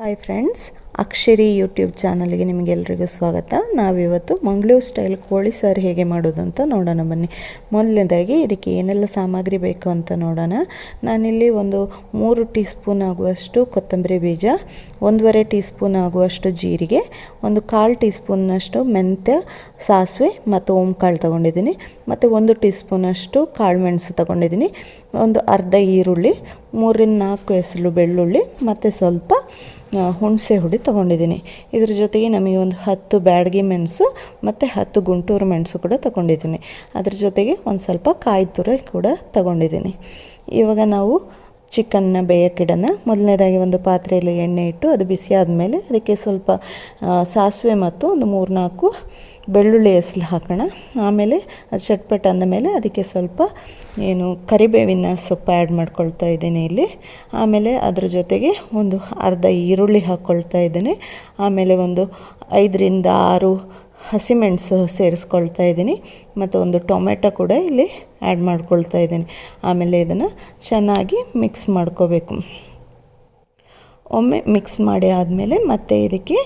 Hi friends, ಅಕ್ಷರಿ YouTube ಚಾನಲ್ಗೆ ನಿಮಗೆಲ್ಲರಿಗೂ ಸ್ವಾಗತ. ನಾವಿವತ್ತು ಮಂಗಳೂರು ಸ್ಟೈಲ್ ಕೋಳಿ ಸಾರು ಹೇಗೆ ಮಾಡೋದು ಅಂತ ನೋಡೋಣ ಬನ್ನಿ. ಮೊದಲನೇದಾಗಿ ಇದಕ್ಕೆ ಏನೆಲ್ಲ ಸಾಮಗ್ರಿ ಬೇಕು ಅಂತ ನೋಡೋಣ. ನಾನಿಲ್ಲಿ ಒಂದು 3 ಟೀ ಸ್ಪೂನ್ ಆಗುವಷ್ಟು ಕೊತ್ತಂಬರಿ ಬೀಜ, 1.5 ಟೀ ಸ್ಪೂನ್ ಆಗುವಷ್ಟು ಜೀರಿಗೆ, ಒಂದು 1/4 ಟೀ ಸ್ಪೂನ್ನಷ್ಟು ಮೆಂತ್ಯ, ಸಾಸಿವೆ ಮತ್ತು ಓಂಕಾಳು ತೊಗೊಂಡಿದ್ದೀನಿ, ಮತ್ತು 1 ಟೀ ಸ್ಪೂನಷ್ಟು ಕಾಳು ಮೆಣಸು ತೊಗೊಂಡಿದ್ದೀನಿ, ಒಂದು ಅರ್ಧ ಈರುಳ್ಳಿ, 3-4 ಎಸಳು ಬೆಳ್ಳುಳ್ಳಿ, ಮತ್ತು ಸ್ವಲ್ಪ ಹುಣಸೆ ಹುಡಿ ತೊಗೊಂಡಿದ್ದೀನಿ. ಇದ್ರ ಜೊತೆಗೆ ನಮಗೆ ಒಂದು 10 ಬ್ಯಾಡಗಿ ಮೆಣಸು ಮತ್ತು 10 ಗುಂಟೂರು ಮೆಣಸು ಕೂಡ ತೊಗೊಂಡಿದ್ದೀನಿ. ಅದ್ರ ಜೊತೆಗೆ ಒಂದು ಸ್ವಲ್ಪ ಕಾಯಿ ತುರಿ ಕೂಡ ತೊಗೊಂಡಿದ್ದೀನಿ. ಇವಾಗ ನಾವು ಚಿಕನ್ನ ಬೇಯಕ್ಕಿಡೋಣ. ಮೊದಲನೇದಾಗಿ ಒಂದು ಪಾತ್ರೆಯಲ್ಲಿ ಎಣ್ಣೆ ಇಟ್ಟು ಅದು ಬಿಸಿ ಆದಮೇಲೆ ಅದಕ್ಕೆ ಸ್ವಲ್ಪ ಸಾಸಿವೆ ಮತ್ತು ಒಂದು 3-4 ಬೆಳ್ಳುಳ್ಳಿ ಎಸಳು ಹಾಕೋಣ. ಆಮೇಲೆ ಅದು ಚಟ್ಪಟ ಅಂದಮೇಲೆ ಅದಕ್ಕೆ ಸ್ವಲ್ಪ ಕರಿಬೇವಿನ ಸೊಪ್ಪು ಆ್ಯಡ್ ಮಾಡ್ಕೊಳ್ತಾ ಇದ್ದೀನಿ ಇಲ್ಲಿ. ಆಮೇಲೆ ಅದ್ರ ಜೊತೆಗೆ ಒಂದು ಅರ್ಧ ಈರುಳ್ಳಿ ಹಾಕ್ಕೊಳ್ತಾ ಇದ್ದೀನಿ. ಆಮೇಲೆ ಒಂದು 5-6 ಹಸಿಮೆಣಸು ಸೇರಿಸ್ಕೊಳ್ತಾ ಇದ್ದೀನಿ, ಮತ್ತು ಒಂದು ಟೊಮೆಟೊ ಕೂಡ ಇಲ್ಲಿ ಆ್ಯಡ್ ಮಾಡ್ಕೊಳ್ತಾ ಇದ್ದೀನಿ. ಆಮೇಲೆ ಇದನ್ನು ಚೆನ್ನಾಗಿ ಮಿಕ್ಸ್ ಮಾಡ್ಕೋಬೇಕು. ಒಮ್ಮೆ ಮಿಕ್ಸ್ ಮಾಡಿ ಆದಮೇಲೆ ಮತ್ತೆ ಇದಕ್ಕೆ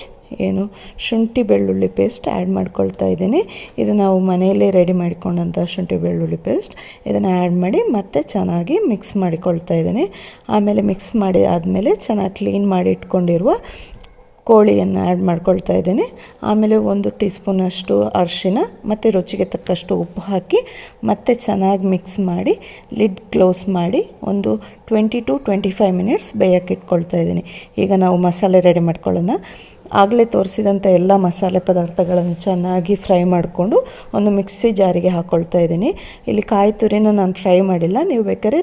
ಶುಂಠಿ ಬೆಳ್ಳುಳ್ಳಿ ಪೇಸ್ಟ್ ಆ್ಯಡ್ ಮಾಡ್ಕೊಳ್ತಾ ಇದ್ದೀನಿ. ಇದು ನಾವು ಮನೆಯಲ್ಲೇ ರೆಡಿ ಮಾಡಿಕೊಂಡಂಥ ಶುಂಠಿ ಬೆಳ್ಳುಳ್ಳಿ ಪೇಸ್ಟ್. ಇದನ್ನು ಆ್ಯಡ್ ಮಾಡಿ ಮತ್ತೆ ಚೆನ್ನಾಗಿ ಮಿಕ್ಸ್ ಮಾಡಿಕೊಳ್ತಾ ಇದ್ದೀನಿ. ಆಮೇಲೆ ಮಿಕ್ಸ್ ಮಾಡಿ ಆದಮೇಲೆ ಚೆನ್ನಾಗಿ ಕ್ಲೀನ್ ಮಾಡಿ ಇಟ್ಕೊಂಡಿರುವ ಕೋಳಿಯನ್ನು ಆ್ಯಡ್ ಮಾಡ್ಕೊಳ್ತಾ ಇದ್ದೀನಿ. ಆಮೇಲೆ 1 ಟೀ ಸ್ಪೂನಷ್ಟು ಅರಿಶಿನ ಮತ್ತು ರುಚಿಗೆ ತಕ್ಕಷ್ಟು ಉಪ್ಪು ಹಾಕಿ ಮತ್ತೆ ಚೆನ್ನಾಗಿ ಮಿಕ್ಸ್ ಮಾಡಿ ಲಿಡ್ ಕ್ಲೋಸ್ ಮಾಡಿ ಒಂದು 20-25 ಮಿನಿಟ್ಸ್ ಬೇಯಕ್ಕೆ ಇಟ್ಕೊಳ್ತಾ ಇದ್ದೀನಿ. ಈಗ ನಾವು ಮಸಾಲೆ ರೆಡಿ ಮಾಡ್ಕೊಳ್ಳೋಣ. ಆಗಲೇ ತೋರಿಸಿದಂಥ ಎಲ್ಲ ಮಸಾಲೆ ಪದಾರ್ಥಗಳನ್ನು ಚೆನ್ನಾಗಿ ಫ್ರೈ ಮಾಡಿಕೊಂಡು ಒಂದು ಮಿಕ್ಸಿ ಜಾರಿಗೆ ಹಾಕ್ಕೊಳ್ತಾ ಇದ್ದೀನಿ. ಇಲ್ಲಿ ಕಾಯಿ ತುರಿನ ನಾನು ಫ್ರೈ ಮಾಡಿಲ್ಲ, ನೀವು ಬೇಕಾದ್ರೆ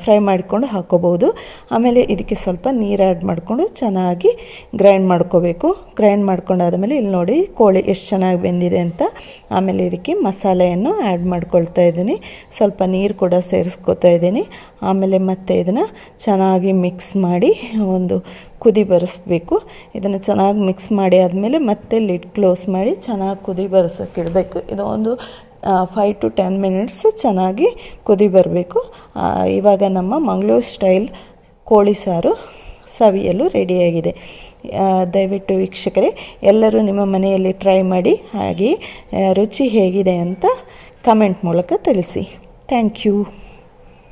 ಫ್ರೈ ಮಾಡಿಕೊಂಡು ಹಾಕ್ಕೋಬೋದು. ಆಮೇಲೆ ಇದಕ್ಕೆ ಸ್ವಲ್ಪ ನೀರು ಆ್ಯಡ್ ಮಾಡಿಕೊಂಡು ಚೆನ್ನಾಗಿ ಗ್ರೈಂಡ್ ಮಾಡ್ಕೋಬೇಕು. ಗ್ರೈಂಡ್ ಮಾಡ್ಕೊಂಡಾದಮೇಲೆ ಇಲ್ಲಿ ನೋಡಿ ಕೋಳಿ ಎಷ್ಟು ಚೆನ್ನಾಗಿ ಬೆಂದಿದೆ ಅಂತ. ಆಮೇಲೆ ಇದಕ್ಕೆ ಮಸಾಲೆಯನ್ನು ಆ್ಯಡ್ ಮಾಡ್ಕೊಳ್ತಾ ಇದ್ದೀನಿ. ಸ್ವಲ್ಪ ನೀರು ಕೂಡ ಸೇರಿಸ್ಕೊತಾ ಇದ್ದೀನಿ. ಆಮೇಲೆ ಮತ್ತೆ ಇದನ್ನು ಚೆನ್ನಾಗಿ ಮಿಕ್ಸ್ ಮಾಡಿ ಒಂದು ಕುದಿ ಬರಿಸ್ಬೇಕು. ಇದನ್ನು ಚೆನ್ನಾಗಿ ಮಿಕ್ಸ್ ಮಾಡಿ ಆದಮೇಲೆ ಮತ್ತೆ ಲಿಡ್ ಕ್ಲೋಸ್ ಮಾಡಿ ಚೆನ್ನಾಗಿ ಕುದಿ ಬರಿಸೋಕೆ ಇಡಬೇಕು. ಇದು ಒಂದು 5-10 ಮಿನಿಟ್ಸ್ ಚೆನ್ನಾಗಿ ಕುದಿ ಬರಬೇಕು. ಇವಾಗ ನಮ್ಮ ಮಂಗಳೂರು ಸ್ಟೈಲ್ ಕೋಳಿ ಸಾರು ಸವಿಯಲು ರೆಡಿಯಾಗಿದೆ. ದಯವಿಟ್ಟು ವೀಕ್ಷಕರೇ ಎಲ್ಲರೂ ನಿಮ್ಮ ಮನೆಯಲ್ಲಿ ಟ್ರೈ ಮಾಡಿ, ಹಾಗೆ ರುಚಿ ಹೇಗಿದೆ ಅಂತ ಕಮೆಂಟ್ ಮೂಲಕ ತಿಳಿಸಿ. Thank you.